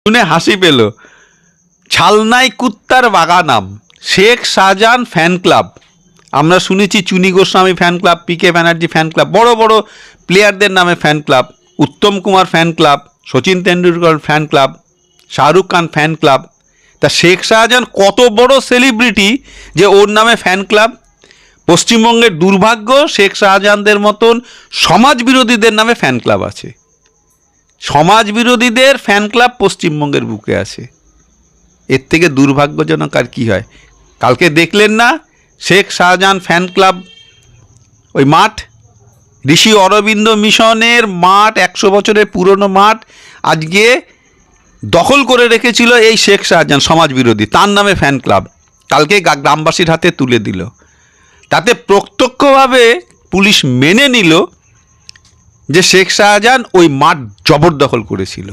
শুনে হাসি পেল। ছালনাই কুত্তার বাগানাম, শেখ শাহজাহান ফ্যান ক্লাব। আমরা শুনেছি Chuni Goswami fan club, PK Banerjee fan club, বড় বড় প্লেয়ারদের নামে fan club, Uttam Kumar fan club, Sachin Tendulkar fan club, Shahrukh Khan fan club. তা শেখ শাহজাহান কত বড় সেলিব্রিটি যে ওর নামে ফ্যান ক্লাব? পশ্চিমবঙ্গের দুর্ভাগ্য, শেখ শাহজাহানদের মতন সমাজ বিরোধীদের নামে ফ্যান ক্লাব আছে। সমাজ বিরোধীদের ফ্যান ক্লাব পশ্চিমবঙ্গের বুকে আছে। এর থেকে দুর্ভাগ্যজনক আর কি হয়? কালকে দেখলেন না শেখ শাহজাহান ফ্যান ক্লাব ওই মাঠ, ঋষি অরবিন্দ মিশনের মাঠ, 100 বছরের পুরনো মাঠ আজকে দখল করে রেখেছিল এই শেখ শাহজাহান সমাজ বিরোধী, তার নামে ফ্যান ক্লাব। কালকে গ্রামবাসীর হাতে তুলে দিল। তাতে প্রত্যক্ষভাবে পুলিশ মেনে নিল যে শেখ শাহজাহান ওই মাঠ জবরদখল করেছিল।